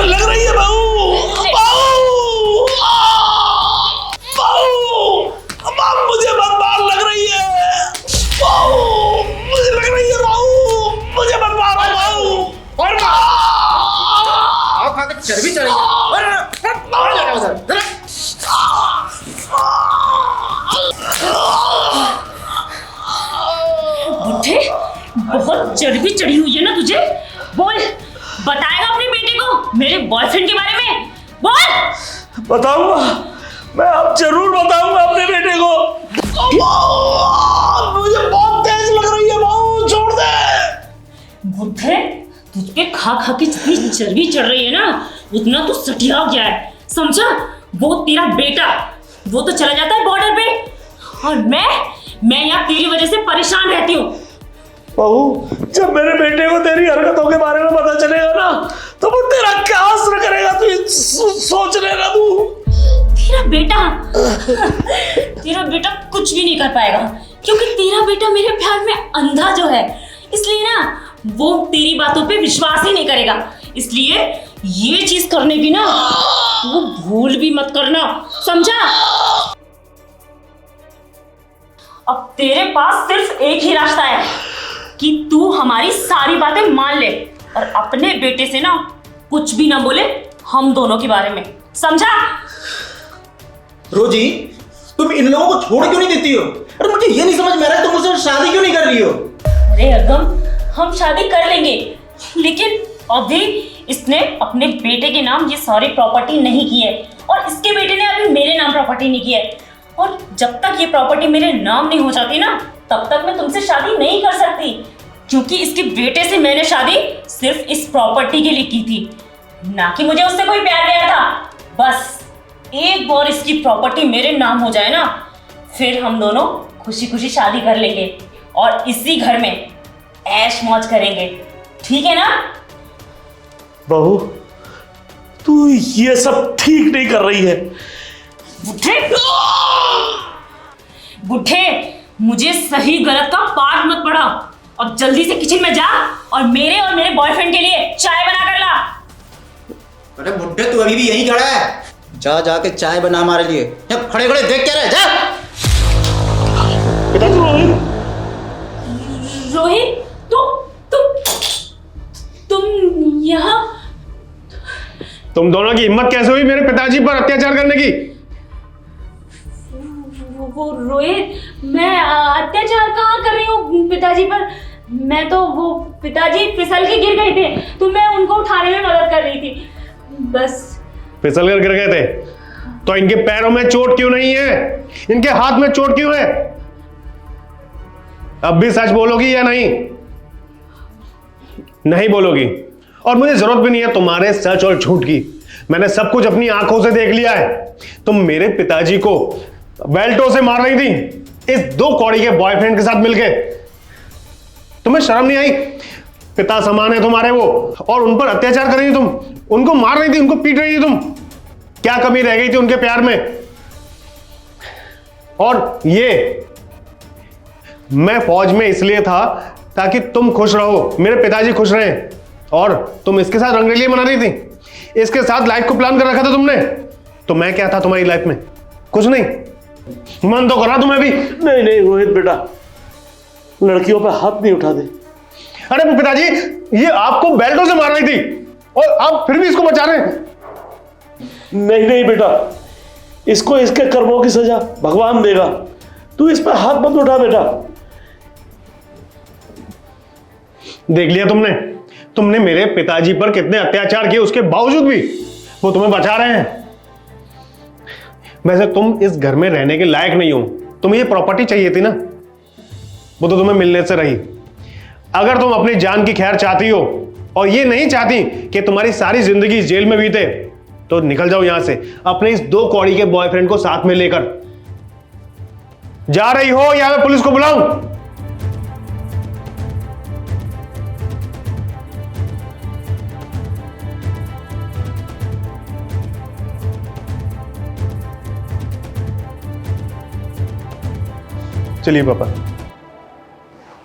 लग रही है बहू, बहू, बहू, बहू मुझे मत मार, लग रही है बहू, मुझे लग रही है बहू, मुझे मत मारो बहू। और आओ खा के चर्बी चढ़ेगी। और जाना उधर। बुड्ढे, बहुत चर्बी चढ़ी हुई है ना तुझे। बोल, बताएगा अपने बेटे को मेरे बॉयफ्रेंड के बारे में? बोल। बताऊंगा, मैं अब जरूर बताऊंगा अपने बेटे को। मुझे बहुत तेज लग रही है बहू, छोड़ दे। बुड्ढे, तुझ पे खा खा के जितनी चर्बी चढ़ रही है ना, उतना तू सठिया गया है, समझा? वो तेरा बेटा, वो तो चला जाता है बॉर्डर पे, और मैं यहाँ तेरी वजह से परेशान रहती हूँ। बहू, जब मेरे बेटे को तेरी हरकतों के बारे में पता चलेगा ना, तो वो तेरा क्या असर करेगा, तू सोच लेना। तू तेरा बेटा कुछ भी नहीं कर पाएगा, क्योंकि तेरा बेटा मेरे प्यार में अंधा जो है, इसलिए ना वो तेरी बातों पे विश्वास ही नहीं करेगा। इसलिए ये चीज करने की ना तू भूल भी मत करना, समझा? अब तेरे पास सिर्फ एक ही रास्ता है कि तू हमारी सारी बातें मान ले और अपने बेटे से ना कुछ भी ना बोले हम दोनों के बारे में, समझा? रोजी, तुम इन लोगों को छोड़ क्यों नहीं देती हो? अरे मुझे ये नहीं समझ में आ रहा है, तुम मुझसे शादी क्यों नहीं कर रही हो? अरे अगम, हम शादी कर लेंगे, लेकिन अभी इसने अपने बेटे के नाम ये सारी प्रॉपर्टी नहीं की है, और इसके बेटे ने अभी मेरे नाम प्रॉपर्टी नहीं की है। और जब तक ये प्रॉपर्टी मेरे नाम नहीं हो जाती ना, तब तक मैं तुमसे शादी नहीं कर सकती, क्योंकि इसके बेटे से मैंने शादी सिर्फ इस प्रॉपर्टी के लिए की थी, ना कि मुझे उससे कोई प्यार व्यार था। बस एक बार इसकी प्रॉपर्टी मेरे नाम हो जाए ना, फिर हम दोनों खुशी खुशी शादी कर लेंगे और इसी घर में ऐश मौज करेंगे, ठीक है ना? बहू, तू ये सब ठीक नहीं कर रही है। बुड्ढे, मुझे सही गलत का पाठ मत पढ़ा। अब जल्दी से किचन में जा और मेरे बॉयफ्रेंड के लिए चाय बना कर ला। अरे बुड्ढे, तू अभी भी यहीं खड़ा है? जा जाके चाय बना हमारे लिए। जब खड़े खड़े देख क्या रहे, जा। पिताजी, रोहित, तुम यहाँ? तुम दोनों की हिम्मत कैसे हुई मेरे पिताजी पर अत्याचार करने की? वो रोहित, मैं अत्याचार कहाँ कर रही हूँ पिताजी पर? मैं तो वो पिताजी फिसल के गिर गए थे, तो मैं उनको उठाने में मदद कर रही थी, बस। फिसल कर गिर गए थे तो इनके पैरों में चोट क्यों नहीं है? इनके हाथ में चोट क्यों है? अब भी सच बोलोगी या नहीं? नहीं बोलोगी, और मुझे जरूरत भी नहीं है तुम्हारे सच और झूठ की। मैंने सब कुछ अपनी आंखों से देख लिया है। तुम मेरे पिताजी को बेल्टों से मार रही थी इस 2 कौड़ी के बॉयफ्रेंड के साथ मिलके। तुम्हें शर्म नहीं आई? पिता समान है तुम्हारे वो, और उन पर अत्याचार कर रही थी तुम, उनको मार रही थी, उनको पीट रही थी तुम। क्या कमी रह गई थी उनके प्यार में? और ये मैं फौज में इसलिए था ताकि तुम खुश रहो, मेरे पिताजी खुश रहें, और तुम इसके साथ रंगरेलियां मना रही थी, इसके साथ लाइफ को प्लान कर रखा था तुमने। तो मैं क्या था तुम्हारी लाइफ में? कुछ नहीं। मन तो करा तुम्हें भी। नहीं नहीं रोहित बेटा, लड़कियों पे हाथ नहीं उठा दे। अरे पिताजी, ये आपको बेल्टों से मार रही थी और आप फिर भी इसको बचा रहे हैं। नहीं नहीं बेटा, इसको इसके कर्मों की सजा भगवान देगा। तू इस पर हाथ मत उठा बेटा। देख लिया तुमने मेरे पिताजी पर कितने अत्याचार किए, उसके बावजूद भी वो तुम्हें बचा रहे हैं। वैसे तुम इस घर में रहने के लायक नहीं हो, तुम्हें ये प्रॉपर्टी चाहिए थी ना, वो तो तुम्हें मिलने से रही। अगर तुम अपनी जान की खैर चाहती हो और ये नहीं चाहती कि तुम्हारी सारी जिंदगी जेल में बीते, तो निकल जाओ यहां से अपने इस 2 कौड़ी के बॉयफ्रेंड को साथ में लेकर। जा रही हो या मैं पुलिस को बुलाऊं? चलिए पापा।